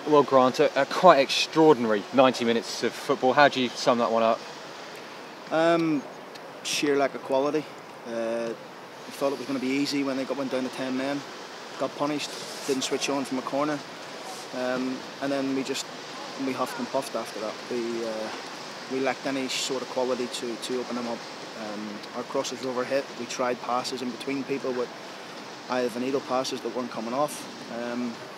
Well, Grant, a quite extraordinary 90 minutes of football. How do you sum that one up? Sheer lack of quality. We thought it was going to be easy when they went down to 10 men. Got punished, didn't switch on from a corner. And then we huffed and puffed after that. We lacked any sort of quality to open them up. Our crosses were overhit. We tried passes in between people with either needle passes that weren't coming off.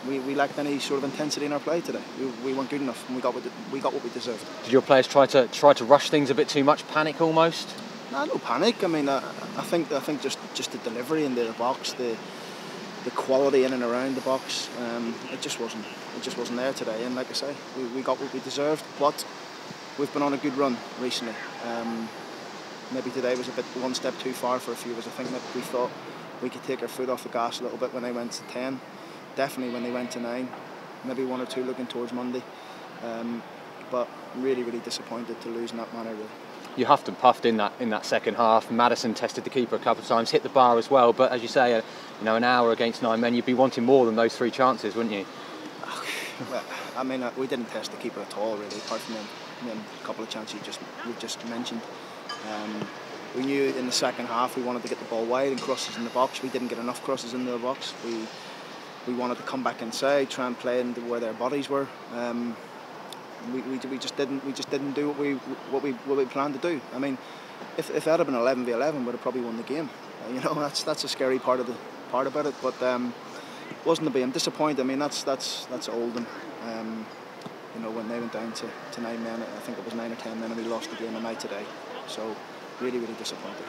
We lacked any sort of intensity in our play today. We weren't good enough, and we got what we deserved. Did your players try to rush things a bit too much, panic almost? No panic. I mean, I think just the delivery into the box, the quality in and around the box, it just wasn't there today. And like I say, we got what we deserved. But we've been on a good run recently. Maybe today was a bit one step too far for a few of us. I think that we thought we could take our foot off the gas a little bit when they went to 10. Definitely when they went to 9. Maybe 1 or 2 looking towards Monday. But really disappointed to lose in that manner. Really. You huffed and puffed in that second half. Madison tested the keeper a couple of times, hit the bar as well. But as you say, an hour against 9 men, you'd be wanting more than those 3 chances, wouldn't you? Well, I mean, we didn't test the keeper at all, really, apart from a couple of chances we've just mentioned. We knew in the second half we wanted to get the ball wide and crosses in the box. We didn't get enough crosses into the box. We wanted to come back inside, try and play into where their bodies were. We just didn't do what we planned to do. I mean, if it had been 11v11, we'd have probably won the game. That's a scary part about it. But wasn't to be. I'm disappointed. I mean, that's Oldham. When they went down to 9 men, I think it was 9 or 10 men, and we lost the game at night today. So really disappointed.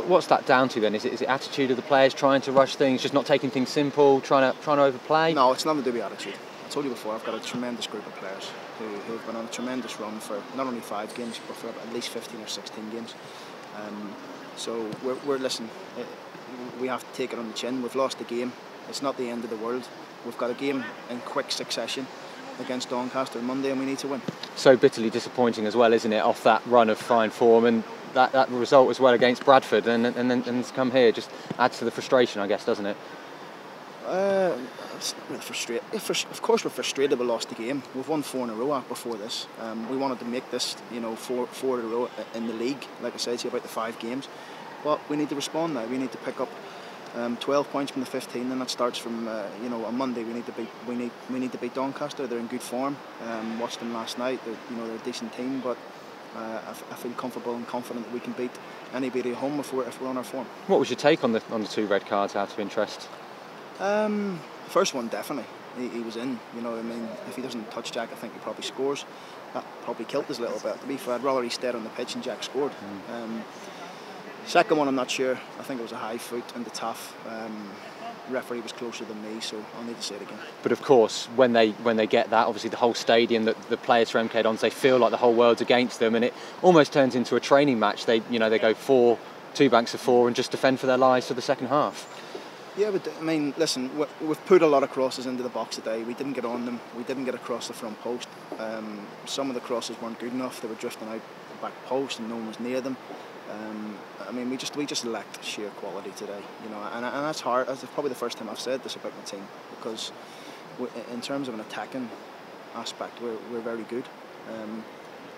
What's that down to then? Is it attitude of the players trying to rush things, just not taking things simple, trying to overplay? No, it's nothing to do with attitude. I told you before, I've got a tremendous group of players who have been on a tremendous run for not only 5 games, but for at least 15 or 16 games. So listen, we have to take it on the chin. We've lost the game. It's not the end of the world. We've got a game in quick succession against Doncaster on Monday, and we need to win. So bitterly disappointing as well, isn't it, off that run of fine form, and that result as well against Bradford, and then to come here just adds to the frustration, I guess, doesn't it? It's not really frustrating. Of course we're frustrated we lost the game. We've won 4 in a row before this. We wanted to make this, 4 in a row in the league, like I said to you about the 5 games. But we need to respond now. We need to pick up 12 points from the 15, and that starts from on Monday. We need to beat Doncaster. They're in good form. Watched them last night. They're a decent team, but I feel comfortable and confident that we can beat anybody at home if we're on our form. What was your take on the 2 red cards out of interest? First one, definitely. He was in. If he doesn't touch Jack, I think he probably scores. That probably killed us a little bit. To be fair, I'd rather he stayed on the pitch and Jack scored. Second one, I'm not sure. I think it was a high foot and the tough. Referee was closer than me, so I'll need to say it again. But of course, when they get that, obviously the whole stadium, the players from MK Dons, they feel like the whole world's against them, and it almost turns into a training match. They go 2 banks of 4 and just defend for their lives for the second half. Yeah, but I mean, listen, we've put a lot of crosses into the box today. We didn't get on them. We didn't get across the front post. Some of the crosses weren't good enough. They were drifting out the back post, and no one was near them. I mean, we just lacked sheer quality today, and that's hard. That's probably the first time I've said this about my team, because in terms of an attacking aspect, we're very good.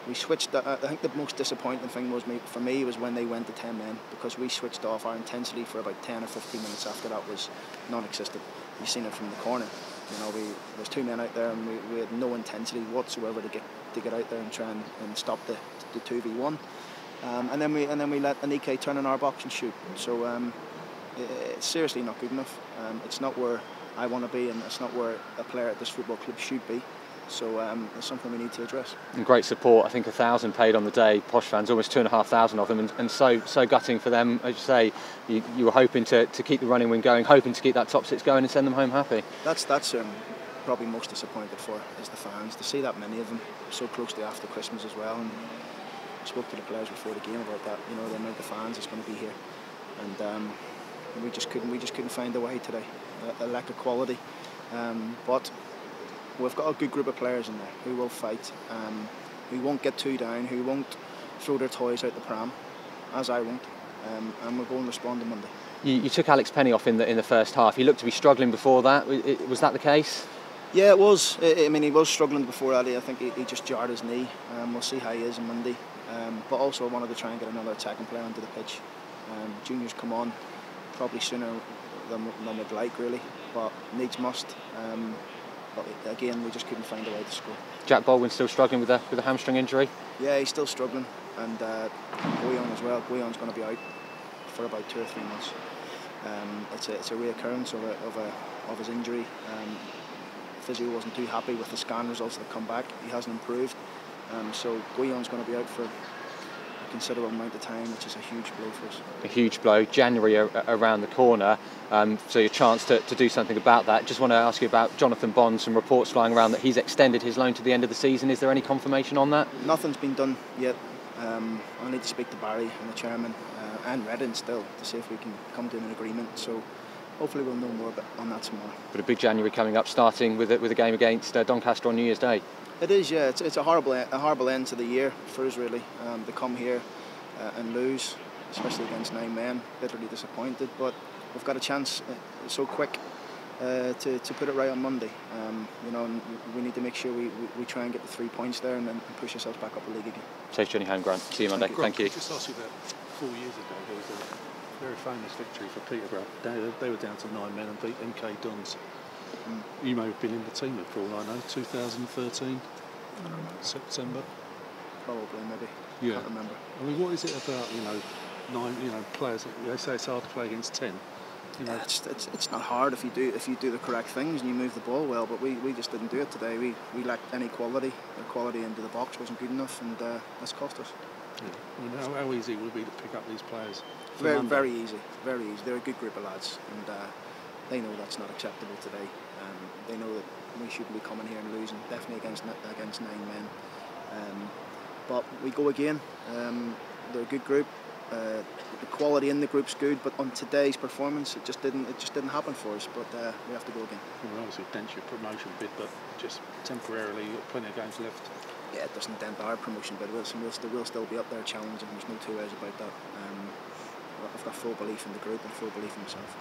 We switched. I think the most disappointing thing for me was when they went to 10 men, because we switched off. Our intensity for about 10 or 15 minutes after that was non-existent. You've seen it from the corner. There's 2 men out there, and we had no intensity whatsoever to get out there and try and stop the 2v1. And then we let Anike turn in our box and shoot. So it's seriously not good enough. It's not where I want to be, and it's not where a player at this football club should be. So it's something we need to address. And great support. I think 1,000 paid on the day. Posh fans, almost 2,500 of them, and so gutting for them. As you say, you were hoping to keep the running wind going, hoping to keep that top 6 going and send them home happy. That's probably most disappointed for is the fans, to see that many of them so closely after Christmas as well. And I spoke to the players before the game about that. The amount of fans that's going to be here, and we just couldn't find a way today. A lack of quality, but we've got a good group of players in there who will fight, who won't get too down, who won't throw their toys out the pram, as I won't, and we'll go and respond on Monday. You took Alex Penny off in the first half. He looked to be struggling before that. Was that the case? Yeah, it was. I mean, he was struggling before Ali. I think he just jarred his knee. We'll see how he is on Monday. But also I wanted to try and get another attacking player onto the pitch. Junior's come on probably sooner than we'd like, really, but needs must. But again, we just couldn't find a way to score. Jack Baldwin still struggling with a hamstring injury? Yeah, he's still struggling, and Guyon as well. Guyon's going to be out for about 2 or 3 months. It's a reoccurrence of his injury. Physio wasn't too happy with the scan results that come back. He hasn't improved, so Guyon's going to be out for a considerable amount of time, which is a huge blow for us. A huge blow. January around the corner, so your chance to do something about that. Just want to ask you about Jonathan Bond. Some reports flying around that he's extended his loan to the end of the season. Is there any confirmation on that? Nothing's been done yet. I need to speak to Barry and the chairman and Redden still to see if we can come to an agreement. So hopefully we'll know more on that tomorrow. But a big January coming up, starting with a game against Doncaster on New Year's Day. It is, yeah. It's a horrible end to the year for us, really. To come here and lose, especially against 9 men, bitterly disappointed. But we've got a chance so quick to put it right on Monday. And we need to make sure we try and get the 3 points there and push ourselves back up the league again. Safe journey home, Grant. See you Monday. Thank you. Just ask you about 4 years ago. There was a very famous victory for Peterborough. They were down to 9 men and beat MK Dons. You may have been in the team for all I know. 2013, September. Probably, maybe. Yeah. I can't remember. I mean, what is it about 9 players? They say it's hard to play against 10. It's not hard if you do the correct things and you move the ball well, but we just didn't do it today. We lacked any quality. The quality into the box wasn't good enough, and that's cost us. Yeah. I mean, how easy would it be to pick up these players? Very easy. They're a good group of lads, and they know that's not acceptable today. They know that we shouldn't be coming here and losing, definitely against 9 men. But we go again. They're a good group. The quality in the group's good, but on today's performance, it just didn't happen for us. But we have to go again. Well, obviously, it dents your promotion bid, but just temporarily, you've got plenty of games left. Yeah, it doesn't dent our promotion bid. We'll still be up there challenging. There's no two ways about that. I've got full belief in the group and full belief in myself.